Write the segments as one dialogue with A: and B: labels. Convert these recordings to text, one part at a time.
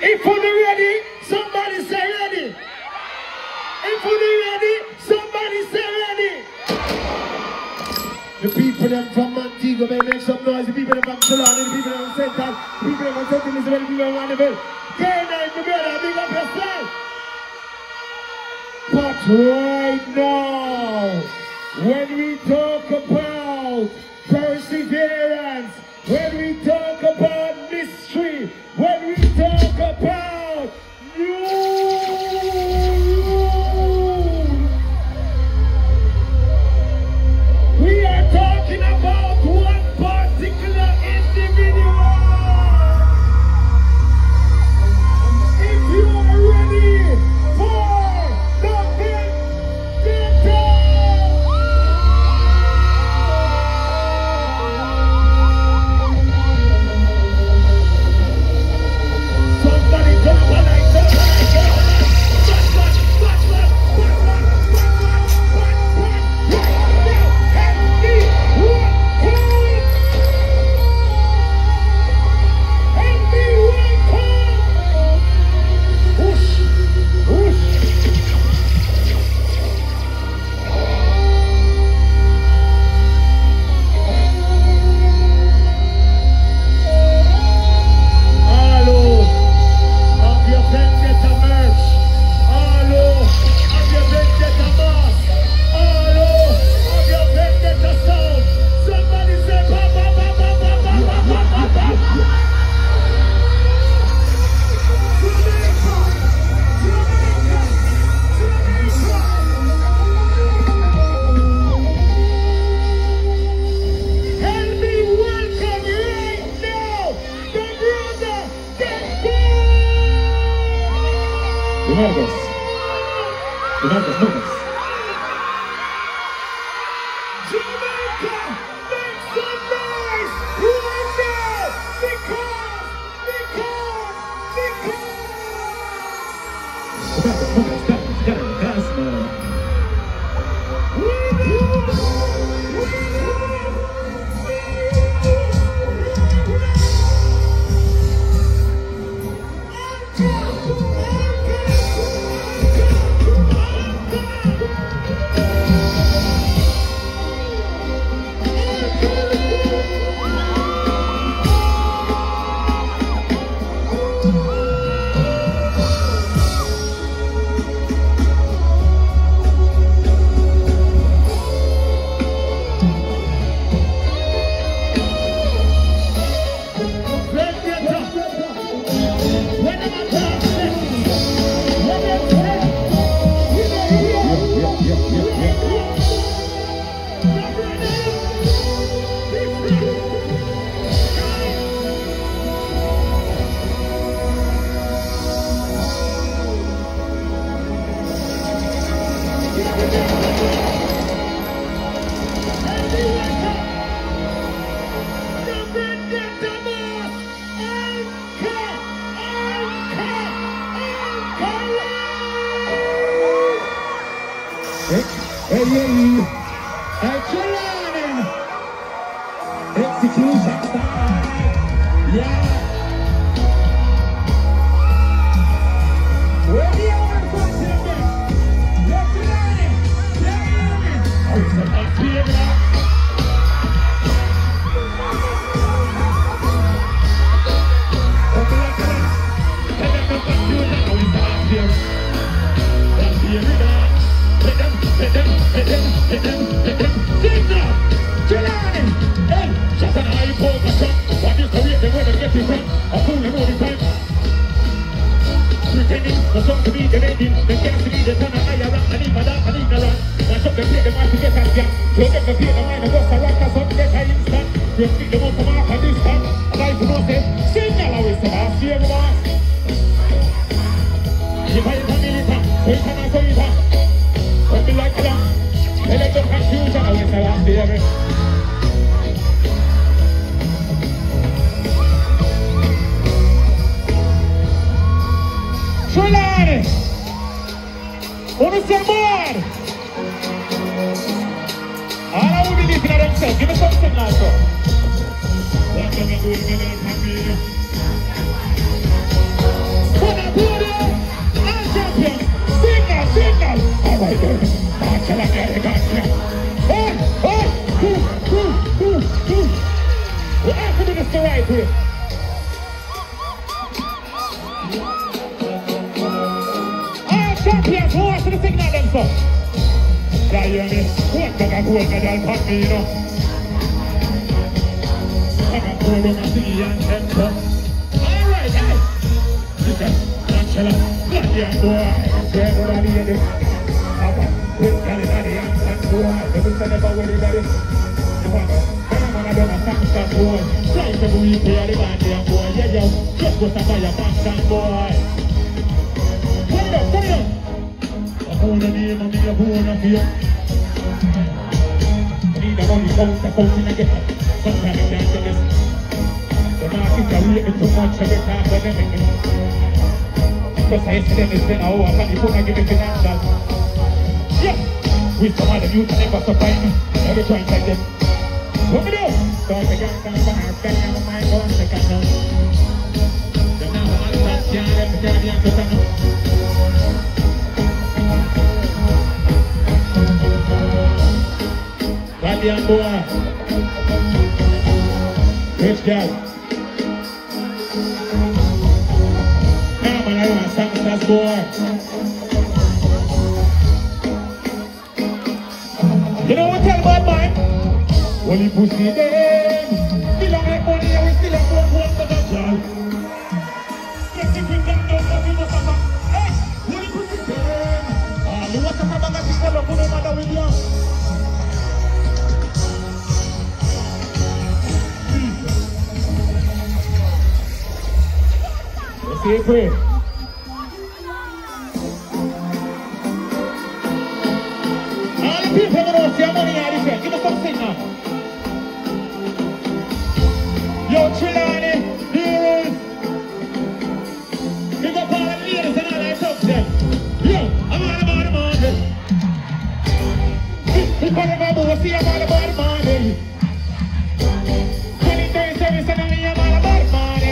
A: If you're ready, somebody say ready. If you're ready, somebody say ready. The people them from Montego Bay make some noise. The people them from Ceylon, the people them from St. Anne, the people them from St. Elizabeth, the people them from Annabelle. K9, my brother, big up yourself. But right now, when we talk about perseverance, when we talk about mystery, when we talk about new rule, we are talking about one particular individual. If you are ready for the vendetta, somebody come on,
B: Give us something like that. What's up? Yeah, you hear me? One bag of gold medal for me, you know. Bag of gold on my city and temper. Alright, hey! Listen, Angela, goddamn boy. Everybody in it. I'm a quick girl in the young boy. Never said never worry about it. I'm a Samsung boy. Try to be here, the goddamn boy. Yeah, yo. Just go to buy a Samsung boy. Come on. I own a name and me a own a fear. I need a money out in a get. Sometimes I can't get this. The market are waiting too much every time when they make it. Because I see them is been a hour and the phone I give it financial. Yeah, with some other youth I never surprise me. Every time like this. What we do? Start the gang down for her, bang on my phone, second now. The now I'm not young, let me tell you I'm just a Goddamn boy. Rich guy. Now man, I want Samsung boy. You know what tell about mine? Only pussy them. Still don't make money and we still have one for the job. Get the king down, don't be no suffer. Hey, only pussy them. You want to come back and tell them no matter with you. See it quick. All the people who don't see money are different. Give us some signal. Yo, Trelawney, heroes. Big up all the ladies and all that stuff there. Yo, I'm all about the money. If I never move, see I'm all about the money. 20 days service and I'm all about the money.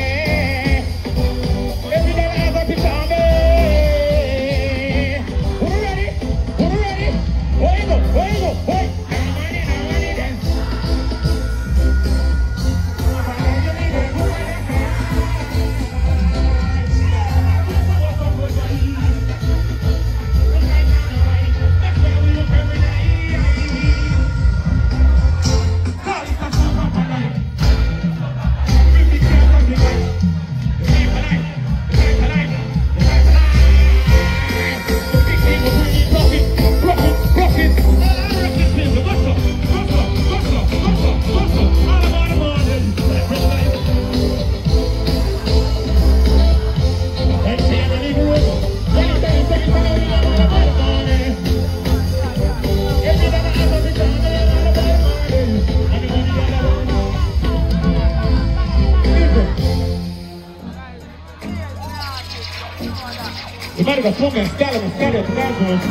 B: The smoking scallop and scallop transfers.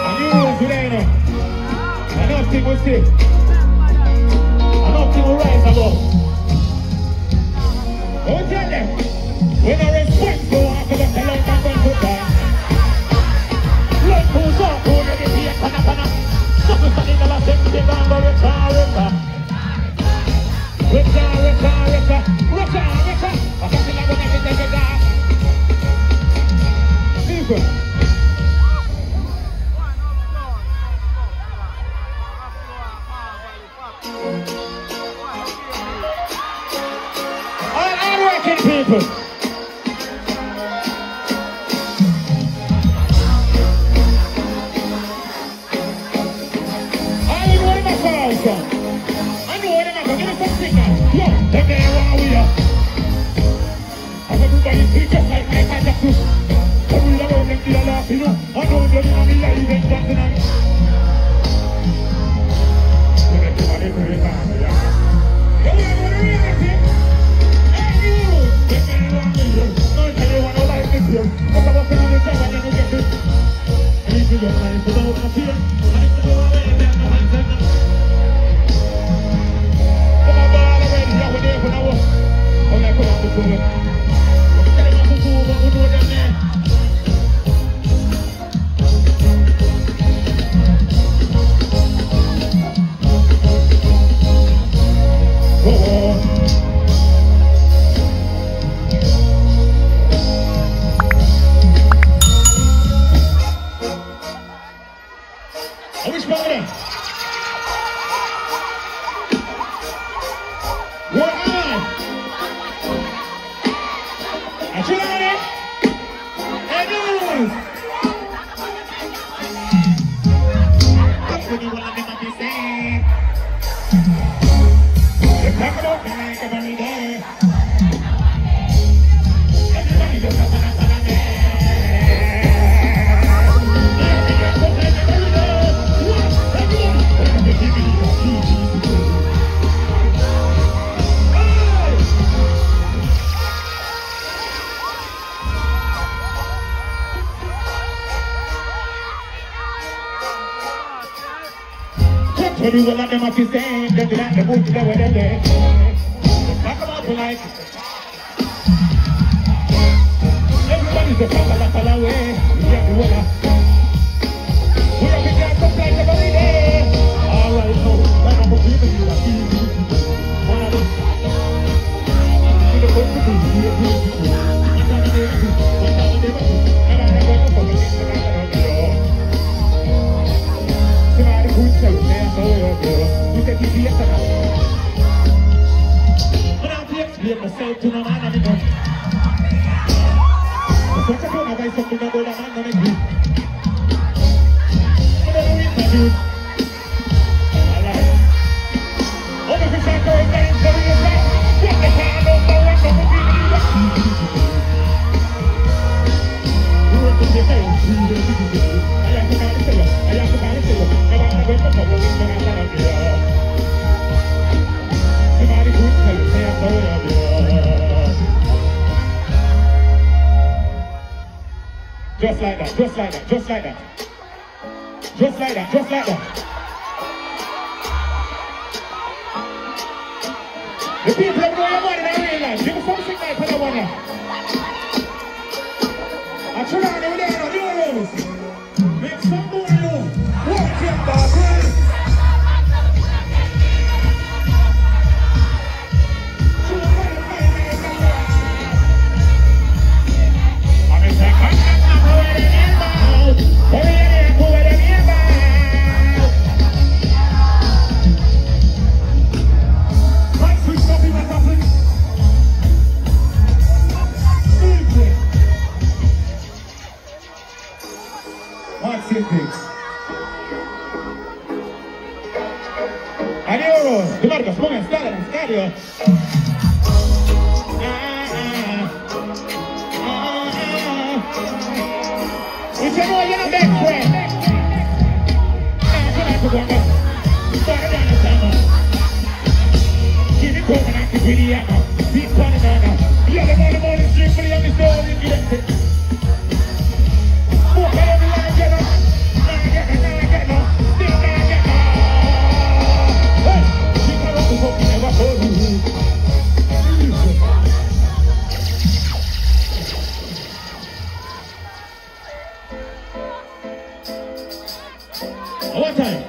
B: And you rules today, you know. And nothing will stay. And nothing will rise above. Don't tell them. When I respect go after the fellow and going to die. Let who's up, who ready to be a pana. Something standing in the last empty band of Rita. I can't feel like when everything is down. All hard-working people. I know what I'm going to I know what I'm going to give me some signal. Yo, let me know how we are. And everybody see just like Michael Jackson. Every day when them feel laugh, you know, I know them in the life and dancing on it. So let them have it very fast, yeah. You know what I mean? Hey, you! Let me know What do you want them up to say? Don't you like the mood to go with them? Talk about the like. Everybody's a falla away. Yeah, we are big guys to play every day. All right, so let them believe in you. One of them. You know what to do. Somebody who's so damn girl. You think he's the when I'm here, myself to my mind, I'm in the so I don't know why something about a man on a group. What are we going to do? Alright. Over the side, going down, going down. What the hell, no, what the hell, you want to say, hey, I have to buy it. I have to buy it. I want to wait for someone who's going to have it. Somebody who's going to say, I'm going to have it. Just like that, just like that, just like that. Just like that, just like that. The people of Royal Money in real life, give me something like that one now. I try to do that on your rules. Make some more room. Watch it, boy. Adiós, de Marcos, pongan estadio. Y se no llena de one time.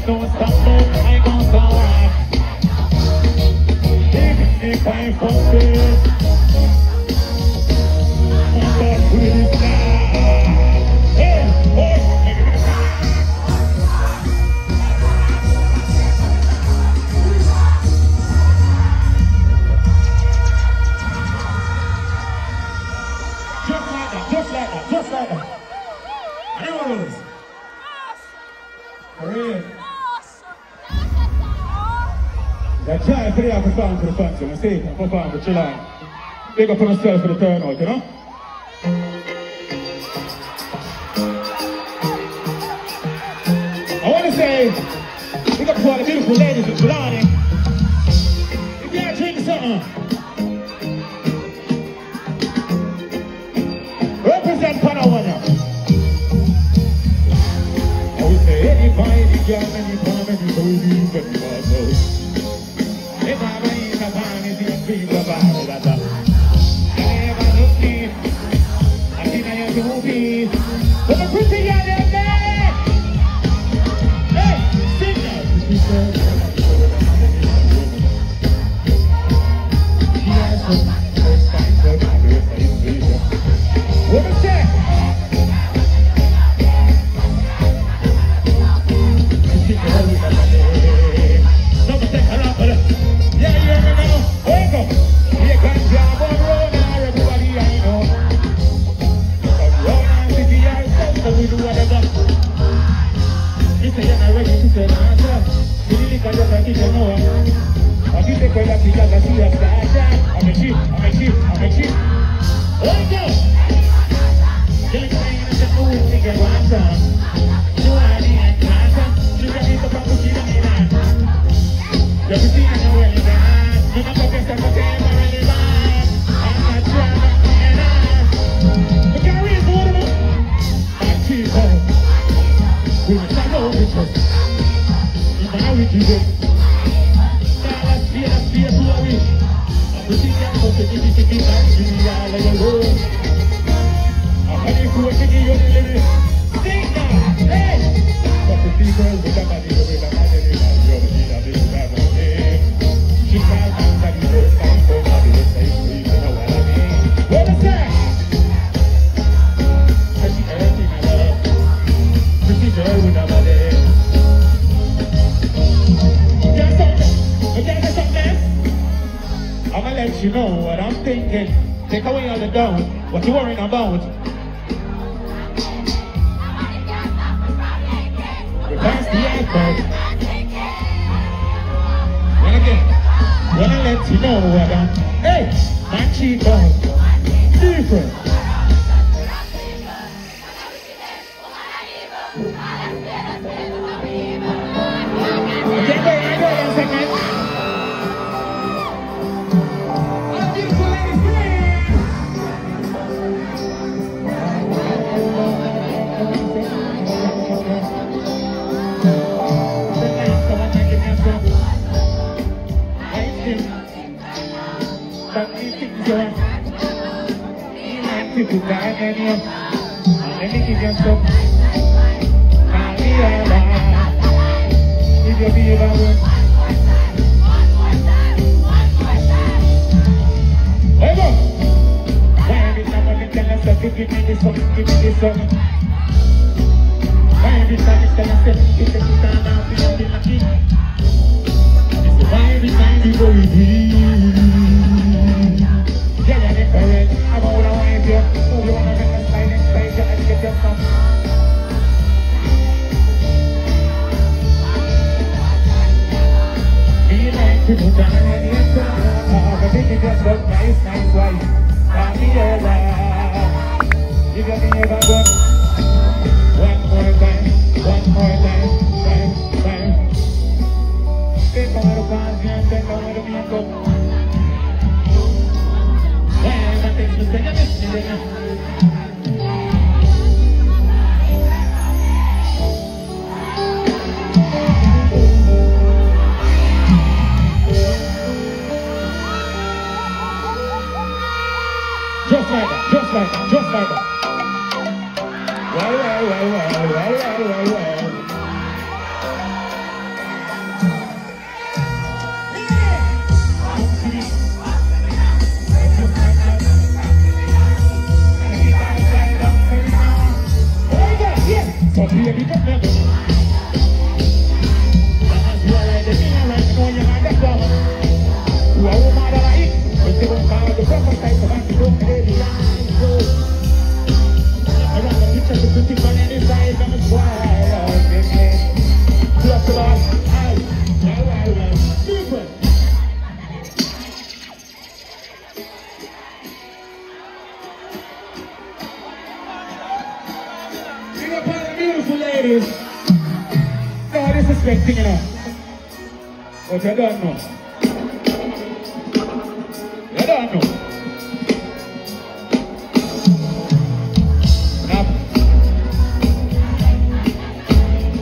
B: Don't stop, I gon' stop. Even if I ain't from this, I'm back with it now. Hey, just like that. I know this. Hooray. I try to put it out for the function. I say, I'm performing, but chill out. Big up on yourself for the turnout, you know? I want to say, big up to all the beautiful ladies in Fulani. If y'all drink something, represent Panawanya. I would say, any girl, any palm, any baby, any bottle. If I raise my mind, it's your people about it. I never look in. I think I have to move in. But the pretty girl there, man. Hey, sing now. She has some first time for my birthday. What is that? She can hold my money. Don't take her up, but yeah, you know, wake up. You can jump on road and everybody I know. But road and city are so we do whatever. She said, you're not ready, she said, answer. She didn't come just like you know. But you take all that because I see her start. I'm a cheap. Wake up. You're saying it's a fool, you get one time. You are the answer. You got it up and you don't need that. You're seeing how well you got. You're not focused on the game already, man. I'm not trying to get out. But can I read the water, man? I'm cheap, we must have no riches. You know we do it. Now let's be a blue wish. I'm pretty careful to give you the back. Give me all of your road. I'm ready for to give you the living. Sing now, hey! But the people with the money, with the money, you're the leader, this is that one. She can't dance at the first time, so now the same sleep, you know what I mean? What is that? And she everything I love. Pretty girl with a body. Okay, something? I'ma let you know what I'm thinking. Take away all the doubt, what you worrying about. Reverse the effort. Wanna let you know what I'm. Hey, my cheap boy, different. Okay, I go in a second. All beautiful ladies, please. People die and you let me give you some. I'll be alright. If you be about it. Hey, go! Why every time I tell myself, give me this song, give me this song. Why every time I tell myself, give me this time, I'll be lucky. Why every time you go with me? Yeah, you're different. I'm all around you. You wanna make a slide inside you and get your stuff. Be like people down in your car, but they just look nice, wife. I'll be your love. You got me ever good. One more time. Take all the fans and take all the people. But you don't know. You don't know. Now,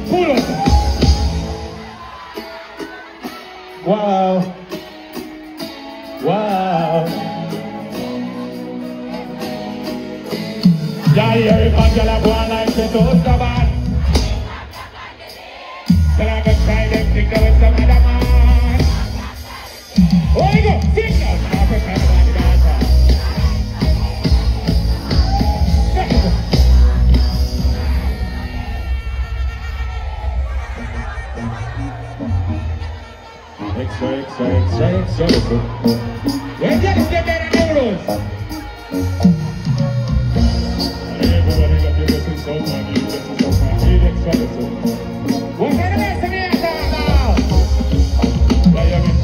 B: pull up. Wow. Wow. Yeah, you're a girl of one like the toast of man. Tell her to try them things with some other man. Oh, you go, sing now. Now, prepare the body dancer. Extra. Yeah, get them there in euros. Everybody got your blessing so much. Need extra. What kind of mess am I now? Yeah, yeah, man.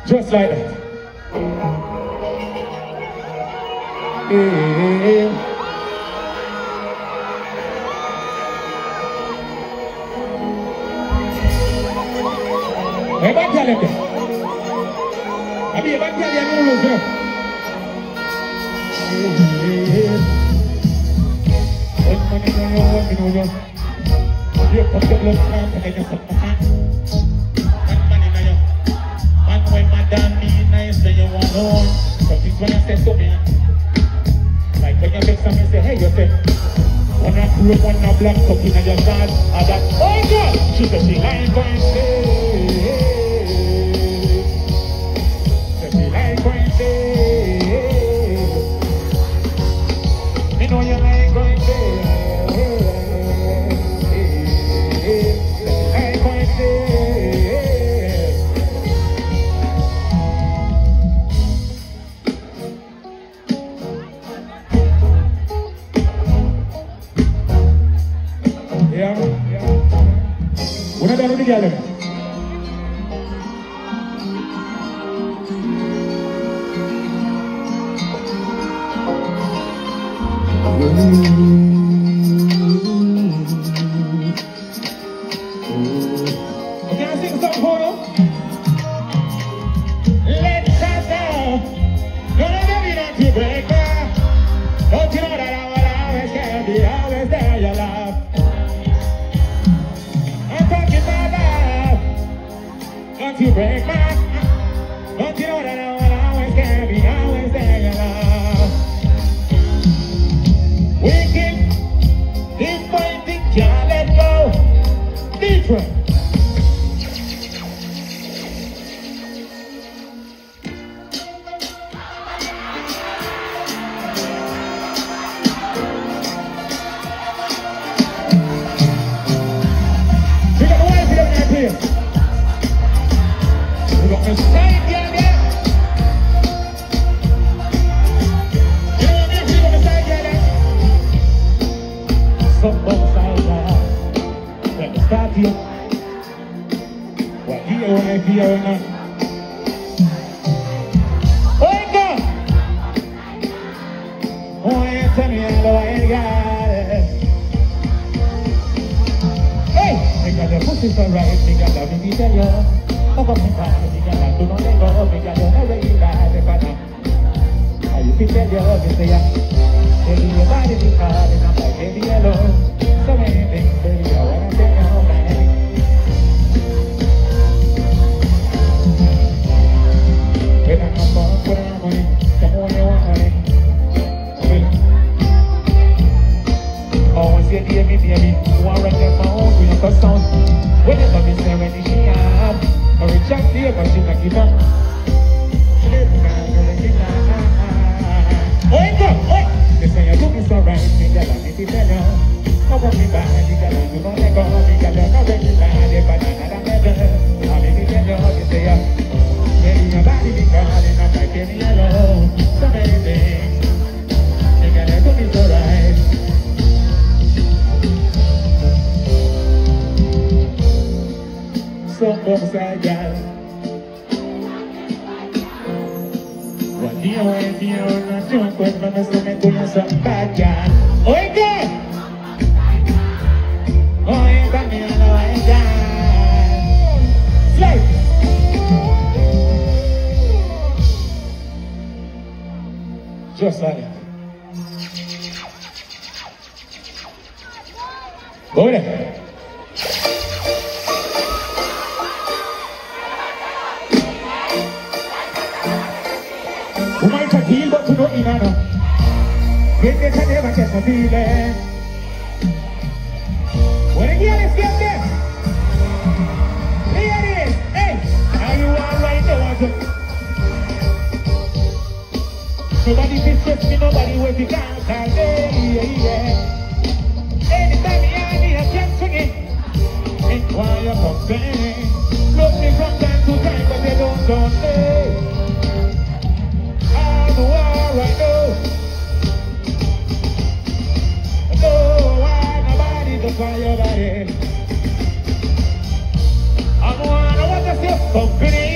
B: Just like that. Hey, back here, left. I mean, back here, you know, look. One money, no. You put the blood count and then you put my hand. When my damn be nice, then you want on. But this one I said to me, like when you make something say, hey, you say, when I grew up, when I black up in your dad, I got, oh God, she said she ain't going to say, she ain't going to say, you know you ain't going to say, ain't going to say. Una done together. Can I sing something for you? Let's start now. Gonna give you that to break down. Don't you know that I will always care, be always there, your love. Don't you break my heart. Don't you know that I will always care, be always there, your love. Wicked, disappointing, can't let go. Different. You got the wife, you got the idea. wife here or not. Oiga! Oh, you tell me how I got it. Hey! Because the pussy's alright, because the baby tell you. Oh, but me bad, because I do not let go, because you're not ready bad, if I know. I used to tell you, you say, baby, your body be calling, I'm like, baby, hello. So many things, baby, I wanna tell you, man. When I'm up, put on money, tell me when you want money. Oh, once you hear me, baby, you want to run them out with your sound. When you come in, say, when you see her, I reject you, but she not give up. They say you look so right, me girl, I need to tell you. Come on, me back, me girl, you don't let go, me girl, you're not ready, man, if I don't have it. I need to tell you, you say, baby, your body be calling, I'm like, baby, hello. So many things, me girl, you look so right. So upside down. Tío, no te encuentro, no se me tuyo son bad guy. Oiga, oiga, míralo, oiga. Slay. Just like that. Go there. Who might have feel but to know in honor. When they can never catch a feeling. When they hear this, get this. Hear this. Hey, are you alright now? Nobody fits me, nobody will be down. Anytime you hear me, I can't sing it. Inquire from pain. Look me from time to time, but they don't say. I'm the war right now. No, why nobody to find your body. I'm the one I want to see company.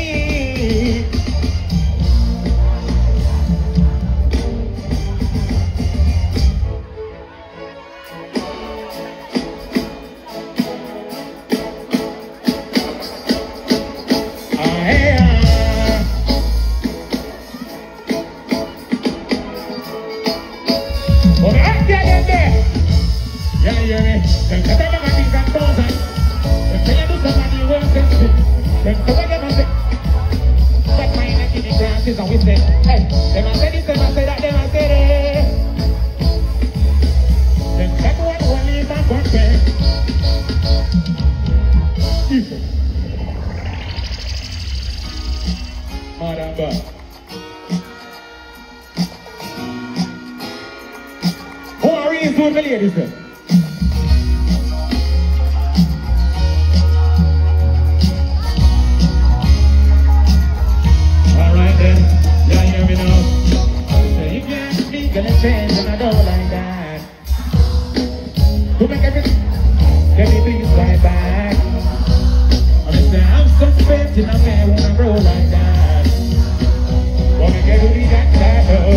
B: And we say, hey, they must say this, they must say that, they must say that. Then everyone will leave my country. Madam God. Who are we doing the ladies then? Change and I don't like that. To make everything, let me be right back. I'm say I'm suspect in a man when I roll like that. Wanna get to be that shadow.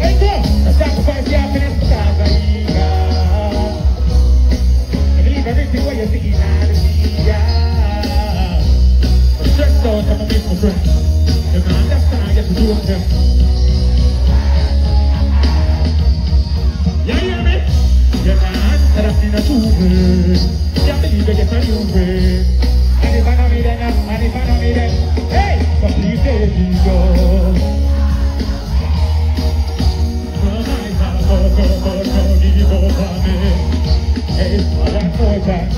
B: Wake up! I sacrifice the happiness because I got. I believe everything what you see now to see. I'm stressed out, I'm a miss my friend. You can understand, I get to do it. You hear me? You can't set up in a two-way. You believe you get a new way. And if I know me then, and if I know me then, hey, so please let me go. Don't give up on me. Hey, one more time.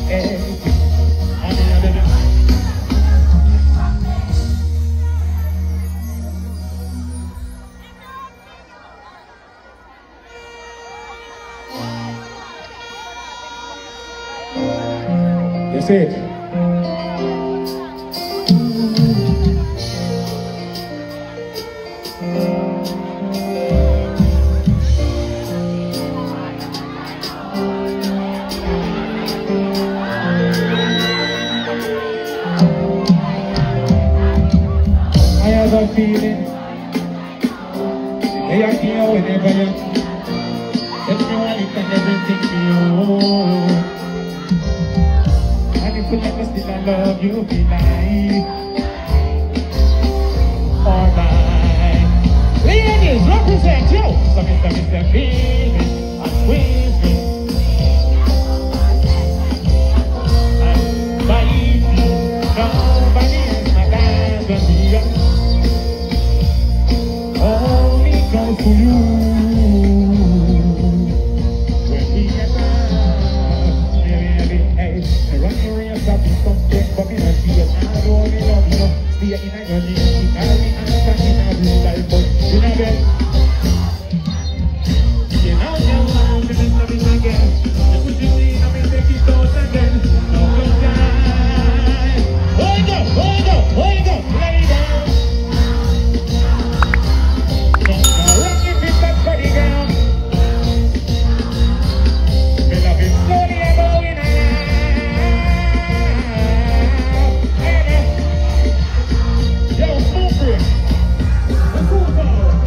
B: Hey, I'm in the That's it. I care whenever you tell me what it and everything me own. And if you let me still I love you, be like alright. Ladies, represent you. So Mr. Feel me and squeeze me and bite me. Nobody else my guys but me. Only goes to you. When we get down, baby, hey, I run your race up in something, but me not see it. I don't really love you. Stay in a your name, she carry me and stand in a blue light, but you know that. You know your mind, you just love it again. You put it in, I may take it out again. No good time. Hold up, hold up, hold up, lay down. Rock your feet up for the ground. Me love it slowly and going around. Yo, move for it. Let's move forward.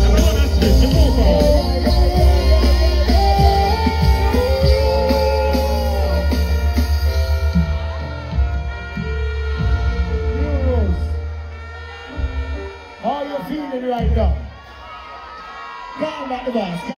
B: I'm gonna switch to move forward.
A: Euros. How you feeling right now? Calm at the boss.